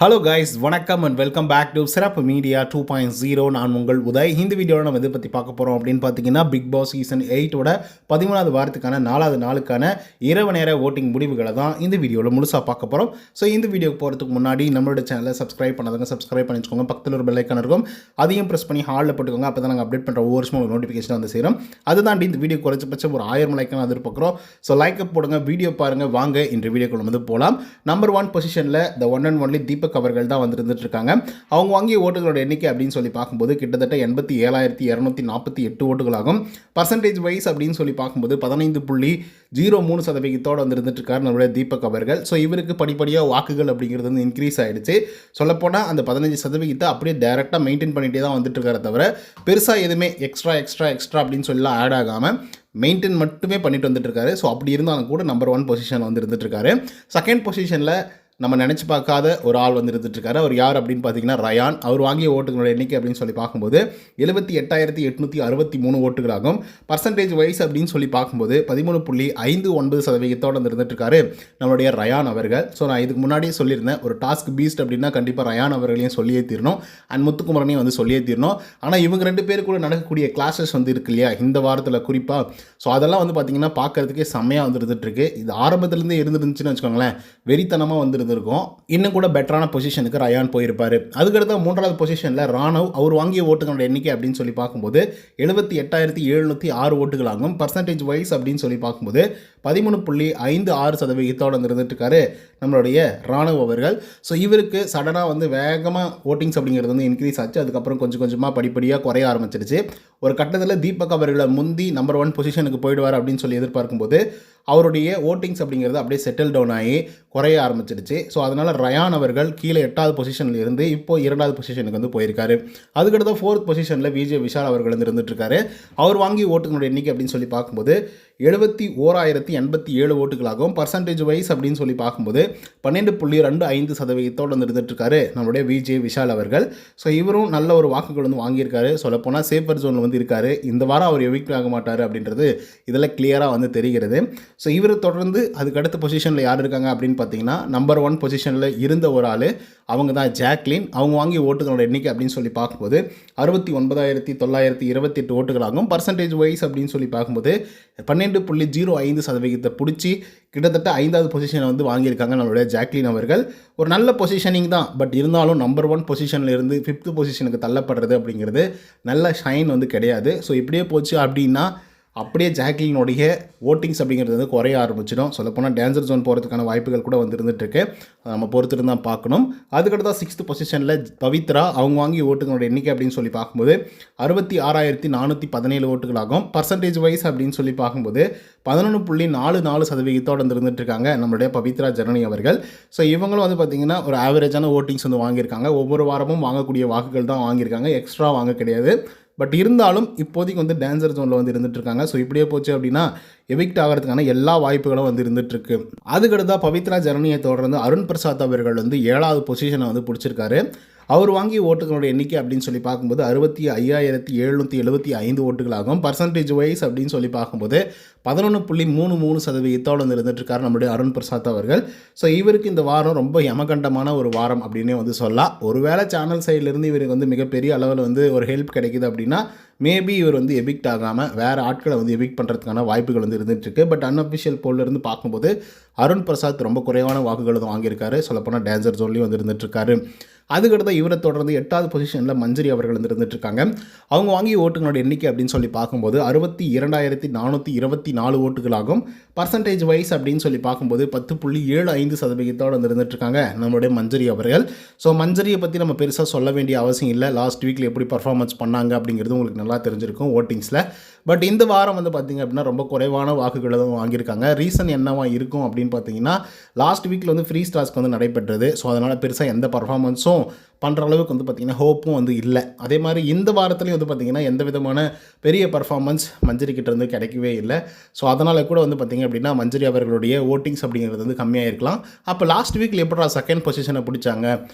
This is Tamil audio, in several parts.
ஹலோ கைஸ், வணக்கம் அண்ட் வெல்கம் பேக் டு சிறப்பு மீடியா 2.0. நான் உங்கள் உதய். இந்த வீடியோவில் நம்ம எதை பற்றி பார்க்க போகிறோம் அப்படின்னு பார்த்தீங்கன்னா, பிக் பாஸ் சீசன் 8ஓட 13வது வாரத்துக்கான 4வது நாளுக்கான இரவு நேர ஓட்டிங் முடிவுகளை தான் இந்த வீடியோவில் முழுசாக பார்க்க போகிறோம். ஸோ இந்த வீடியோக்கு போகிறதுக்கு முன்னாடி நம்மளோட சேனலை சப்ஸ்கிரைப் பண்ணாதவங்க சப்ஸ்கிரைப் பண்ணிச்சுக்கோங்க. பக்கத்தில் ஒரு பெல் ஐக்கான் இருக்கும், அதையும் ப்ரெஸ் பண்ணி ஹாலில் போட்டுக்கோங்க. அப்போ தான் நாங்கள் அப்டேட் பண்ணுற ஒவ்வொரு வருஷமும் நோட்டிஃபிகேஷன் வந்து சேரும். அதுதான் இந்த வீடியோ குறைச்சபட்சம் ஒரு 1000 லைக்கான எதிர்பார்க்குறோம். ஸோ லைக் போடுங்க, வீடியோ பாருங்கள். வாங்க இன்று வீடியோக்குள்ள வந்து போகலாம். நம்பர் 1 பொசிஷனில் the one and only Deepak அவர்கள் தான் வந்துட்டு இருக்காங்க. அவங்க வாங்கிய ஓட்டுகளோட எண்ணிக்கை அப்படின்னு சொல்லி பார்க்கும்போது கிட்டத்தட்ட 87,248 ஓட்டுகளாகும். பர்சன்டேஜ் வைஸ் அப்படின்னு சொல்லி பார்க்கும்போது 15.03% வந்துட்டு இருக்காரு நம்மளுடைய தீபக் அவர்கள். ஸோ இவருக்கு படிப்படியாக வாக்குகள் அப்படிங்கிறது வந்து இன்க்ரீஸ் ஆகிடுச்சு. சொல்லப்போனால் அந்த 15% அப்படியே டேரெக்டாக மெயின்டைன் பண்ணிகிட்டே தான் வந்துட்டு இருக்காரு தவிர பெருசாக எதுவுமே எக்ஸ்ட்ரா அப்படின்னு சொல்லலாம் ஆட் ஆகாமல் மெயின்டைன் மட்டுமே பண்ணிட்டு வந்துட்டு இருக்காரு. ஸோ அப்படி இருந்தாலும் கூட நம்பர் 1 பொசிஷன் வந்து இருந்துட்டு இருக்காரு. செகண்ட் பொசிஷனில் நம்ம நினச்சி பார்க்காத ஒரு ஆள் வந்து இருந்துட்டுருக்காரு. அவர் யார் அப்படின்னு பார்த்தீங்கன்னா ரயான். அவர் வாங்கிய ஓட்டுகளோட எண்ணிக்கை அப்படின்னு சொல்லி பார்க்கும்போது 78,863 ஓட்டுகளாகும். பர்சன்டேஜ் வைஸ் அப்படின்னு சொல்லி பார்க்கும்போது 13.59% வந்து இருந்துட்டுருக்காரு நம்மளுடைய ரயான் அவர்கள். ஸோ நான் இதுக்கு முன்னாடியே சொல்லியிருந்தேன், ஒரு டாஸ்க் பீஸ்ட் அப்படின்னா கண்டிப்பாக ரயான் அவர்களையும் சொல்லியே தீரணும், அண்ட் முத்துக்குமரனையும் வந்து சொல்லியே தீரணும். ஆனால் இவங்க 2 பேர் கூட நடக்கக்கூடிய கிளாஸஸ் வந்து இருக்கு இல்லையா இந்த வாரத்தில் குறிப்பாக. ஸோ அதெல்லாம் வந்து பார்த்திங்கன்னா பார்க்குறதுக்கே செம்மையாக வந்து இருந்துகிட்ருக்கு. இது ஆரம்பத்துலேருந்து இருந்துருந்துச்சுன்னு வச்சுக்கோங்களேன், வெறித்தனமாக வந்து இருக்கும். இன்னும் கூட பெட்டரான பொசிஷனுக்கு ரயான் போயிருப்பாரு. அதுக்கடுத்த 3வது பொசிஷனில் ராணவ். அவர் வாங்கிய ஓட்டுகளோட எண்ணிக்கை அப்படின்னு சொல்லி பார்க்கும்போது 78,706 ஓட்டுகளாகும். பர்சன்டேஜ் வைஸ் அப்படின்னு சொல்லி பார்க்கும்போது 13.56% இருந்துட்டு இருக்காரு நம்மளுடைய ராணுவ அவர்கள். ஸோ இவருக்கு சடனாக வந்து வேகமாக ஓட்டிங்ஸ் அப்படிங்கிறது வந்து இன்க்ரீஸ் ஆச்சு. அதுக்கப்புறம் கொஞ்சம் கொஞ்சமாக படிப்படியாக குறைய ஆரம்பிச்சிருச்சு. ஒரு கட்டத்தில் தீபக் அவர்களை முந்தி நம்பர் 1 பொசிஷனுக்கு போயிடுவார் அப்படின்னு சொல்லி எதிர்பார்க்கும்போது அவருடைய ஓட்டிங்ஸ் அப்படிங்கிறது அப்படியே செட்டில் டவுன் ஆகி குறைய ஆரம்பிச்சிருச்சு. ஸோ அதனால் ரயான் அவர்கள் கீழே 8வது பொசிஷனில் இருந்து இப்போது 2வது பொசிஷனுக்கு வந்து போயிருக்காரு. அதுக்கடுத்த 4th பொசிஷனில் விஜய் விஷால் அவர்கள் வந்து இருந்துட்டுருக்காரு. அவர் வாங்கி ஓட்டுகளுடைய எண்ணிக்கை அப்படின்னு சொல்லி பார்க்கும்போது 71,087 ஓட்டுகளாகும். பர்சன்டேஜ் வைஸ் அப்படின்னு சொல்லி பார்க்கும்போது 12.25% வந்து இருந்துட்டுருக்காரு நம்மளுடைய விஜய் விஷால் அவர்கள். ஸோ இவரும் நல்ல ஒரு வாக்குகள் வந்து வாங்கியிருக்காரு. சொல்லப்போனால் சேஃபர் ஜோனில் வந்து இருக்கார். இந்த வாரம் அவர் எவிக்ட் ஆக மாட்டார் அப்படின்றது இதில் கிளியராக வந்து தெரிகிறது. ஸோ இவர் தொடர்ந்து அதுக்கடுத்த பொசிஷனில் யார் இருக்காங்க அப்படின்னு பார்த்தீங்கன்னா, நம்பர் 1 பொசிஷனில் இருந்த ஒரு ஆள் அவங்க தான் ஜாக்லின். அவங்க வாங்கிய ஓட்டுகளோட எண்ணிக்கை அப்படின்னு சொல்லி பார்க்கும்போது 69,928 ஓட்டுகளாகும். பர்சன்டேஜ் வைஸ் அப்படின்னு சொல்லி பார்க்கும்போது 12.05% பிடிச்சி கிட்டத்தட்ட 5வது பொசிஷனை வந்து வாங்கியிருக்காங்க நம்மளுடைய ஜாக்லின் அவர்கள். ஒரு நல்ல பொசிஷனிங் தான், பட் இருந்தாலும் நம்பர் 1 பொசிஷனில் இருந்து 5th பொசிஷனுக்கு தள்ளப்படுறது அப்படிங்கிறது நல்ல ஷைன் வந்து கிடையாது. ஸோ இப்படியே போச்சு அப்படின்னா அப்படியே ஜாக்லினுடைய ஓட்டிங்ஸ் அப்படிங்கிறது வந்து குறைய ஆரம்பிச்சிடும். சொல்லப்போனால் டேஞ்சர் ஜோன் போகிறதுக்கான வாய்ப்புகள் கூட வந்து இருந்துகிட்ருக்கு. நம்ம பொறுத்துட்டு தான் பார்க்கணும். அதுக்கடுத்து 6th பொசிஷனில் பவித்ரா. அவங்க வாங்கி ஓட்டுகளோட எண்ணிக்கை அப்படின்னு சொல்லி பார்க்கும்போது 66,417 ஓட்டுகளாகும். பர்சன்டேஜ் வைஸ் அப்படின்னு சொல்லி பார்க்கும்போது 11.44% வந்து இருந்துகிட்ருக்காங்க நம்மளுடைய பவித்ரா ஜனனி அவர்கள். ஸோ இவங்களும் வந்து பார்த்திங்கன்னா ஒரு ஆவரேஜான ஓட்டிங்ஸ் வந்து வாங்கியிருக்காங்க. ஒவ்வொரு வாரமும் வாங்கக்கூடிய வாக்குகள் தான் வாங்கியிருக்காங்க, எக்ஸ்ட்ரா வாங்க கிடையாது. பட் இருந்தாலும் இப்போதைக்கு வந்து டேஞ்சர் ஜோனில் வந்து இருந்துகிட்ருக்காங்க. ஸோ இப்படியே போச்சு அப்படின்னா எவிக்ட் ஆகிறதுக்கான எல்லா வாய்ப்புகளும் வந்து இருந்துகிட்ருக்கு. அதுக்கடுத்து பவித்ரா ஜனனியை தொடர்ந்து அருண் பிரசாத் அவர்கள் வந்து 7வது பொசிஷனை வந்து பிடிச்சிருக்காரு. அவர் வாங்கிய ஓட்டுகளோட எண்ணிக்கை அப்படின்னு சொல்லி பார்க்கும்போது 65,775 ஓட்டுகளாகும். பர்சன்டேஜ் வைஸ் அப்படின்னு சொல்லி பார்க்கும்போது 11.33% வந்து இருந்துட்டுருக்காரு நம்மளுடைய அருண் பிரசாத் அவர்கள். ஸோ இவருக்கு இந்த வாரம் ரொம்ப யமகண்டமான ஒரு வாரம் அப்படின்னே வந்து சொல்லலாம். ஒருவேளை சேனல் சைட்லேருந்து இவருக்கு வந்து மிகப்பெரிய அளவில் வந்து ஒரு ஹெல்ப் கிடைக்குது அப்படின்னா மேபி இவர் வந்து எவிக்ட் ஆகாமல் வேறு ஆட்களை வந்து எவிக்ட் பண்ணுறதுக்கான வாய்ப்புகள் வந்து இருந்துகிட்ருக்கு. பட் அன்அஃபிஷியல் போல்லேருந்து பார்க்கும்போது அருண் பிரசாத் ரொம்ப குறைவான வாக்குகள் வந்து வாங்கியிருக்காரு. சொல்லப்போனால் டேஞ்சர் ஜோன்லேயும் வந்து இருந்துகிட்ருக்காரு. அதுக்கடுத்து இவரை தொடர்ந்து 8வது பொசிஷனில் மஞ்சரி அவர்கள் வந்து இருந்துகிட்ருக்காங்க. அவங்க வாங்கிய ஓட்டுகளோட எண்ணிக்கை அப்படின்னு சொல்லி பார்க்கும்போது 62,424 ஓட்டுகளாகும். பர்சன்டேஜ் வைஸ் அப்படின்னு சொல்லி பார்க்கும்போது 10.75% வந்து இருந்துகிட்ருக்காங்க நம்மளுடைய மஞ்சரி அவர்கள். ஸோ மஞ்சரியை பற்றி நம்ம பெருசாக சொல்ல வேண்டிய அவசியம் இல்லை. லாஸ்ட் வீக்கில் எப்படி பர்ஃபார்மன்ஸ் பண்ணாங்க அப்படிங்கிறது உங்களுக்கு நல்லா தெரிஞ்சிருக்கும் ஓட்டிங்ஸில். பட் இந்த வாரம் வந்து பார்த்திங்க அப்படின்னா ரொம்ப குறைவான வாக்குகளை தான் வாங்கியிருக்காங்க. ரீசன் என்னவா இருக்கும் அப்படின்னு பார்த்தீங்கன்னா, லாஸ்ட் வீக்கில் வந்து ஃப்ரீ ஸ்டாஸ்க்கு வந்து நடைபெற்றது. ஸோ அதனால் பெருசாக எந்த பர்ஃபார்மன்ஸும் பண்ணுற அளவுக்கு வந்து பார்த்திங்கன்னா ஹோப்பும் வந்து இல்லை. அதே மாதிரி இந்த வாரத்துலேயும் வந்து பார்த்திங்கன்னா எந்த விதமான பெரிய பர்ஃபார்மன்ஸ் மஞ்சரி கிட்ட இருந்து கிடைக்கவே இல்லை. ஸோ அதனால் கூட வந்து பார்த்திங்க அப்படின்னா மஞ்சரி அவர்களுடைய ஓட்டிங்ஸ் அப்படிங்கிறது வந்து கம்மியாக இருக்கலாம். அப்போ லாஸ்ட் வீக்கில் எப்படா செகண்ட் பொசிஷனை பிடிச்சாங்க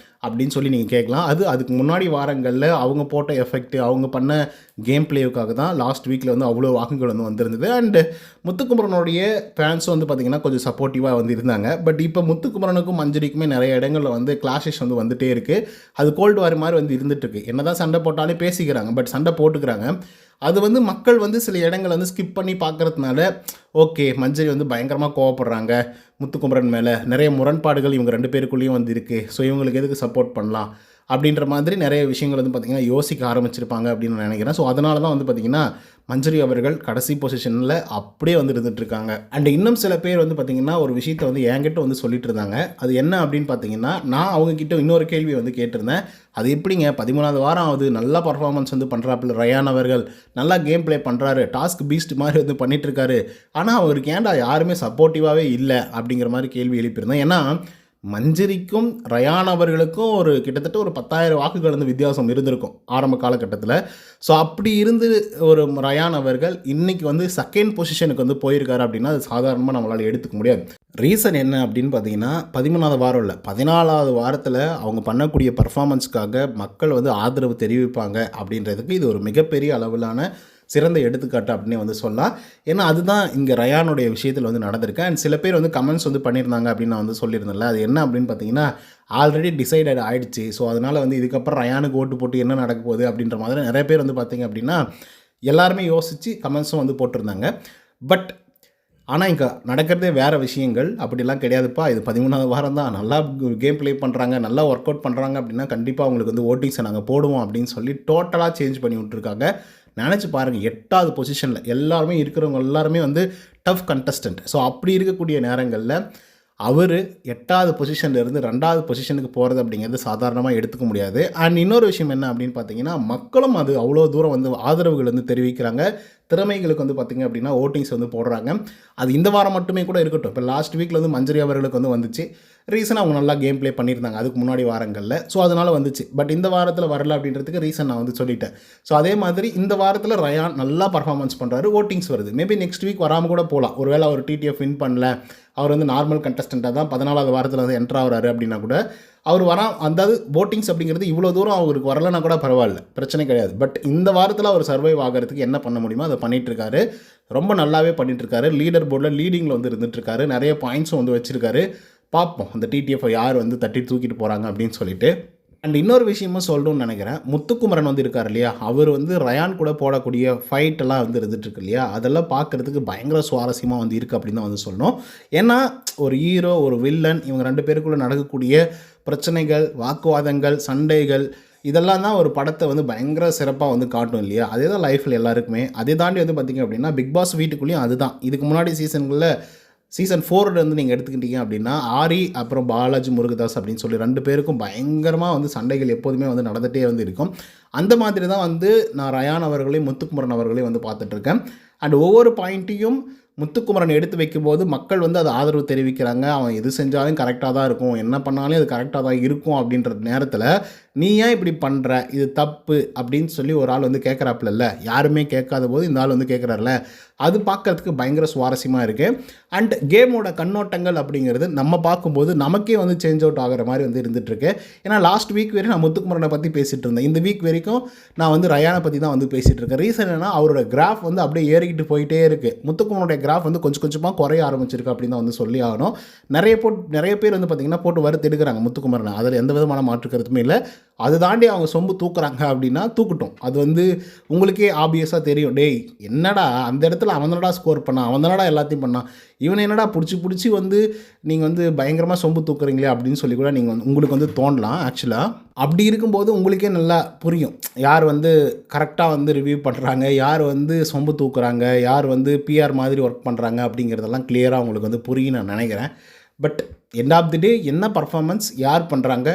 அப்படின்னு சொல்லி நீங்கள் கேட்கலாம். அதுக்கு முன்னாடி வாரங்களில் அவங்க போட்ட எஃபெக்ட், அவங்க பண்ண கேம் பிளேவுக்காக தான் லாஸ்ட் வீக்கில் வந்து அவ்வளோ வாக்குகள் வந்து வந்திருந்தது. அண்டு முத்துக்குமரனுடைய ஃபேன்ஸும் வந்து பார்த்திங்கன்னா கொஞ்சம் சப்போர்ட்டிவாக வந்து இருந்தாங்க. பட் இப்போ முத்துக்குமரனுக்கும் மஞ்சரிக்குமே நிறைய இடங்களில் வந்து கிளாஷஸ் வந்து வந்துகிட்டே இருக்குது. அது கோல்டு வார் மாதிரி வந்து இருந்துகிட்ருக்கு. என்ன தான் சண்டை போட்டாலே பேசிக்கிறாங்க, பட் சண்டை போட்டுக்கிறாங்க. அது வந்து மக்கள் வந்து சில இடங்களை வந்து ஸ்கிப் பண்ணி பார்க்குறதுனால ஓகே மஞ்சரி வந்து பயங்கரமாக கோவப்படுறாங்க முத்துக்குமரன் மேலே, நிறைய முரண்பாடுகள் இவங்க 2 பேருக்குள்ளேயும் வந்து இருக்குது, ஸோ இவங்களுக்கு எதுக்கு சப்போர்ட் பண்ணலாம் அப்படின்ற மாதிரி நிறைய விஷயங்கள் வந்து பார்த்திங்கன்னா யோசிக்க ஆரம்பிச்சிருப்பாங்க அப்படின்னு நான் நினைக்கிறேன். ஸோ அதனால தான் வந்து பார்த்திங்கன்னா மஞ்சரி அவர்கள் கடைசி பொசிஷனில் அப்படியே வந்து இருந்துகிட்ருக்காங்க. அண்ட் இன்னும் சில பேர் வந்து பார்த்திங்கன்னா ஒரு விஷயத்தை வந்து என்கிட்ட வந்து சொல்லிட்டு இருந்தாங்க. அது என்ன அப்படின்னு பார்த்தீங்கன்னா, நான் அவங்கக்கிட்ட இன்னொரு கேள்வி வந்து கேட்டிருந்தேன். அது எப்படிங்க 13வது வாரம் ஆகுது, நல்லா பர்ஃபார்மன்ஸ் வந்து பண்ணுறாப்புல ரயான் அவர்கள், நல்லா கேம் ப்ளே பண்ணுறாரு, டாஸ்க் பீஸ்ட் மாதிரி வந்து பண்ணிகிட்ருக்காரு, ஆனால் அவருக்கு ஏன்டா யாருமே சப்போர்ட்டிவாகவே இல்லை அப்படிங்கிற மாதிரி கேள்வி எழுப்பியிருந்தேன். ஏன்னா மஞ்சரிக்கும் ரயான் அவர்களுக்கும் ஒரு கிட்டத்தட்ட ஒரு 10,000 வாக்குகள் வந்து வித்தியாசம் இருந்திருக்கும் ஆரம்ப காலகட்டத்தில். ஸோ அப்படி இருந்து ஒரு ரயான் அவர்கள் இன்றைக்கி வந்து செகண்ட் பொசிஷனுக்கு வந்து போயிருக்காரு அப்படின்னா அது சாதாரணமாக நம்மளால் எடுத்துக்க முடியாது. ரீசன் என்ன அப்படின்னு பார்த்தீங்கன்னா 13வது வாரம் இல்லை, 14வது வாரத்தில் அவங்க பண்ணக்கூடிய பர்ஃபார்மன்ஸ்க்காக மக்கள் வந்து ஆதரவு தெரிவிப்பாங்க அப்படின்றதுக்கு இது ஒரு மிகப்பெரிய அளவிலான சிறந்த எடுத்துக்காட்டு அப்படின்னே வந்து சொல்லலாம். ஏன்னா அதுதான் இங்கே ரயானுடைய விஷயத்தில் வந்து நடந்திருக்கு. அண்ட் சில பேர் வந்து கமெண்ட்ஸ் வந்து பண்ணியிருந்தாங்க அப்படின்னு நான் வந்து சொல்லியிருந்தேன்ல, அது என்ன அப்படின்னு பார்த்தீங்கன்னா ஆல்ரெடி டிசைடட் ஆகிடுச்சு, ஸோ அதனால் வந்து இதுக்கப்புறம் ரயானுக்கு ஓட்டு போட்டு என்ன நடக்க போகுது அப்படின்ற மாதிரி நிறைய பேர் வந்து பார்த்திங்க அப்படின்னா எல்லாருமே யோசித்து கமெண்ட்ஸும் வந்து போட்டிருந்தாங்க. பட் ஆனால் இங்கே நடக்கிறதே வேறு விஷயங்கள், அப்படிலாம் கிடையாதுப்பா. இது 13வது வாரம் தான், நல்லா கேம் ப்ளே பண்ணுறாங்க, நல்லா ஒர்க் அவுட் பண்ணுறாங்க அப்படின்னா கண்டிப்பாக அவங்களுக்கு வந்து ஓட்டிங்ஸை நாங்கள் போடுவோம் அப்படின்னு சொல்லி டோட்டலாக சேஞ்ச் பண்ணி விட்ருக்காங்க. நினச்சி பாருங்கள், 8வது பொசிஷனில் எல்லாருமே இருக்கிறவங்க எல்லாருமே வந்து டஃப் கண்டஸ்டன்ட். ஸோ அப்படி இருக்கக்கூடிய நேரங்களில் அவர் 8வது பொசிஷன்லேருந்து 2வது பொசிஷனுக்கு போகிறது அப்படிங்கிறது சாதாரணமாக எடுத்துக்க முடியாது. அண்ட் இன்னொரு விஷயம் என்ன அப்படின்னு பார்த்தீங்கன்னா மக்களும் அது அவ்வளோ தூரம் வந்து ஆதரவுகள் வந்து தெரிவிக்கிறாங்க, திறமைகளுக்கு வந்து பார்த்திங்க அப்படின்னா ஓட்டிங்ஸ் வந்து போடுறாங்க. அது இந்த வாரம் மட்டுமே கூட இருக்கட்டும், இப்போ லாஸ்ட் வீக்கில் வந்து மஞ்சரி அவர்களுக்கு வந்து வந்துச்சு. ரீசன் அவங்க நல்லா கேம் ப்ளே பண்ணியிருந்தாங்க அதுக்கு முன்னாடி வாரங்களில், ஸோ அதனால் வந்துச்சு. பட் இந்த வாரத்தில் வரல அப்படின்றதுக்கு ரீசன் நான் வந்து சொல்லிட்டேன். ஸோ அதே மாதிரி இந்த வாரத்தில் ரயான் நல்லா பர்ஃபார்மன்ஸ் பண்ணுறாரு, ஓட்டிங்ஸ் வருது. மேபி நெக்ஸ்ட் வீக் வராமல் கூட போகலாம். ஒருவேளை அவர் டிடிஎஃப் வின் பண்ணல, அவர் வந்து நார்மல் கண்டஸ்டண்ட்டாக தான் 14வது வாரத்தில் வந்து என்ட்ரு ஆகிறாரு அப்படின்னா கூட அவர் அதாவது போட்டிங்ஸ் அப்படிங்கிறது இவ்வளோ தூரம் அவருக்கு வரலன்னா கூட பரவாயில்ல, பிரச்சனை கிடையாது. பட் இந்த வாரத்தில் அவர் சர்வைவ் ஆகிறதுக்கு என்ன பண்ண முடியுமோ அதை பண்ணிகிட்ருக்காரு. ரொம்ப நல்லாவே பண்ணிகிட்ருக்காரு. லீடர் போர்டில் லீடிங்கில் வந்து இருந்துகிட்ருக்காரு. நிறைய பாயிண்ட்ஸும் வந்து வச்சுருக்காரு. பார்ப்போம் அந்த டிடிஎஃப் யார் வந்து தட்டி தூக்கிட்டு போகிறாங்க அப்படின்னு சொல்லிட்டு. அண்ட் இன்னொரு விஷயமும் சொல்லணும்னு நினைக்கிறேன், முத்துக்குமரன் வந்து இருக்கார் இல்லையா, அவர் வந்து ரயான் கூட போடக்கூடிய ஃபைட்டெல்லாம் வந்து இருந்துகிட்ருக்கு இல்லையா, அதெல்லாம் பார்க்குறதுக்கு பயங்கர சுவாரஸ்யமாக வந்து இருக்குது அப்படின்னு தான் வந்து சொல்லணும். ஏன்னா ஒரு ஹீரோ ஒரு வில்லன் இவங்க 2 பேருக்குள்ளே நடக்கக்கூடிய பிரச்சனைகள், வாக்குவாதங்கள், சண்டைகள், இதெல்லாம் தான் ஒரு படத்தை வந்து பயங்கர சிறப்பாக வந்து காட்டும் இல்லையா. அதே தான் லைஃப்பில் எல்லாருக்குமே. அதே தாண்டி வந்து பார்த்திங்க அப்படின்னா பிக் பாஸ் வீட்டுக்குள்ளேயும் அதுதான். இதுக்கு முன்னாடி சீசன்களில் சீசன் 4 வந்து நீங்கள் எடுத்துக்கிட்டீங்க அப்படின்னா ஆரி அப்புறம் பாலாஜி முருகதாஸ் அப்படின்னு சொல்லி 2 பேருக்கும் பயங்கரமாக வந்து சண்டைகள் எப்போதுமே வந்து நடந்துகிட்டே வந்து இருக்கும். அந்த மாதிரி தான் வந்து நான் ரயான் அவர்களையும் முத்துக்குமரன் அவர்களையும் வந்து பார்த்துட்ருக்கேன். அண்ட் ஒவ்வொரு பாயிண்ட்டையும் முத்துக்குமரன் எடுத்து வைக்கும்போது மக்கள் வந்து அது ஆதரவு தெரிவிக்கிறாங்க. அவன் எது செஞ்சாலும் கரெக்டாக தான் இருக்கும், என்ன பண்ணாலும் அது கரெக்டாக தான் இருக்கும் அப்படின்ற நேரத்தில் நீ ஏன் இப்படி பண்ணுற, இது தப்பு அப்படின்னு சொல்லி ஒரு ஆள் வந்து கேட்குறாப்புல, யாருமே கேட்காத போது இந்த ஆள் வந்து கேட்குறாருல, அது பார்க்குறதுக்கு பயங்கர சுவாரஸ்யமாக இருக்குது. அண்ட் கேமோட கண்ணோட்டங்கள் அப்படிங்கிறது நம்ம பார்க்கும்போது நமக்கே வந்து சேஞ்ச் அவுட் ஆகிற மாதிரி வந்து இருந்துகிட்ருக்கு. ஏன்னா லாஸ்ட் வீக் வரைக்கும் நான் முத்துக்குமரனை பற்றி பேசிகிட்டு இருந்தேன், இந்த வீக் வரைக்கும் நான் வந்து ரயானை பற்றி தான் வந்து பேசிகிட்டு இருக்கேன். ரீசன் என்னன்னா அவரோட கிராஃப் வந்து அப்படியே ஏறிக்கிட்டு போயிட்டே இருக்குது. முத்துக்குமரனுடைய கிராஃப் வந்து கொஞ்சம் கொஞ்சமாக குறைய ஆரம்பிச்சிருக்கு அப்படின்னு தான் வந்து சொல்லி ஆகணும். நிறைய பேர் வந்து பார்த்திங்கன்னா போட்டு வறுத்து எடுக்கிறாங்க முத்துக்குமரனை, அதில் எந்த விதமான மாற்று கருத்துமே இல்லை. அது தாண்டி அவங்க சொம்பு தூக்குறாங்க அப்படின்னா தூக்கட்டும், அது வந்து உங்களுக்கே ஆப்வியஸாக தெரியும். டேய் என்னடா அந்த இடத்துல அவன் தானடா ஸ்கோர் பண்ணான், அவன் தானடா எல்லாத்தையும் பண்ணான், இவனை என்னடா பிடிச்சி வந்து நீங்கள் வந்து பயங்கரமாக சொம்பு தூக்குறீங்களே அப்படின்னு சொல்லி கூட நீங்கள் உங்களுக்கு வந்து தோணலாம். ஆக்சுவலாக அப்படி இருக்கும்போது உங்களுக்கே நல்லா புரியும் யார் வந்து கரெக்டாக வந்து ரிவ்யூ பண்ணுறாங்க, யார் வந்து சொம்பு தூக்குறாங்க, யார் வந்து பிஆர் மாதிரி ஒர்க் பண்ணுறாங்க அப்படிங்கிறதெல்லாம் கிளியராக உங்களுக்கு வந்து புரியும் நான் நினைக்கிறேன். பட் எண்ட் ஆஃப் தி டே என்ன பர்ஃபார்மன்ஸ் யார் பண்ணுறாங்க,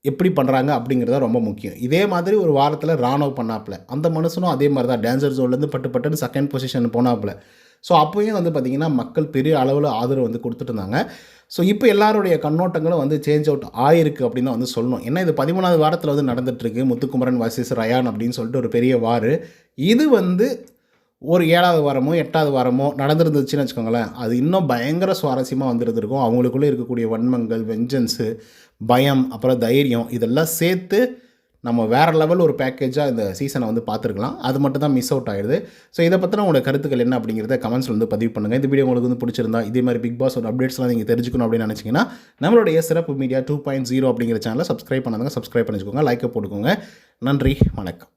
எப்படி பண்ணுறாங்க அப்படிங்கிறத ரொம்ப முக்கியம். இதே மாதிரி ஒரு வாரத்தில் ராணுவ பண்ணாப்புல, அந்த மனுஷனும் அதே மாதிரி தான் டேஞ்சர் ஜோன்லேருந்து பட்டுன்னு செகண்ட் பொசிஷன் போனாப்புல. ஸோ அப்போயும் வந்து பார்த்திங்கன்னா மக்கள் பெரிய அளவில் ஆதரவு வந்து கொடுத்துட்டு இருந்தாங்க. ஸோ இப்போ எல்லாருடைய கண்ணோட்டங்களும் வந்து சேஞ்ச் அவுட் ஆயிருக்கு அப்படின்னு தான் வந்து சொல்லணும். ஏன்னா இது 13வது வாரத்தில் வந்து நடந்துகிட்ருக்கு. முத்துக்குமரன் வர்சஸ் ரயான் அப்படின்னு சொல்லிட்டு ஒரு பெரிய வார். இது வந்து ஒரு 7வது வாரமோ 8வது வாரமோ நடந்துருந்துச்சுன்னு வச்சுக்கோங்களேன், அது இன்னும் பயங்கர சுவாரஸ்யமாக வந்துருந்துருக்கும். அவங்களுக்குள்ளே இருக்கக்கூடிய வன்மங்கள், வெஞ்சன்ஸு, பயம், அப்புறம் தைரியம் இதெல்லாம் சேர்த்து நம்ம வேறு லெவல் ஒரு பேக்கேஜாக இந்த சீசனை வந்து பார்த்துருக்கலாம். அது மட்டும் தான் மிஸ் அவுட் ஆகிடுது. ஸோ இதை பற்றின உங்களோட கருத்துக்கள் என்ன அப்படிங்கிறத கமெண்ட்ஸில் வந்து பதிவு பண்ணுங்கள். இந்த வீடியோ உங்களுக்கு வந்து பிடிச்சிருந்தா இதே மாதிரி பிக் பாஸோட அப்டேட்ஸ்லாம் நீங்கள் தெரிஞ்சுக்கணும் அப்படின்னு நினச்சிங்கன்னா நம்மளுடைய சிறப்பு மீடியா 2.0 அப்படிங்கிற சேனலை சப்ஸ்கிரைப் பண்ணாதவங்க சப்ஸ்கிரைப் பண்ணிச்சுக்கோங்க, லைக்கை போட்டுக்கோங்க. நன்றி, வணக்கம்.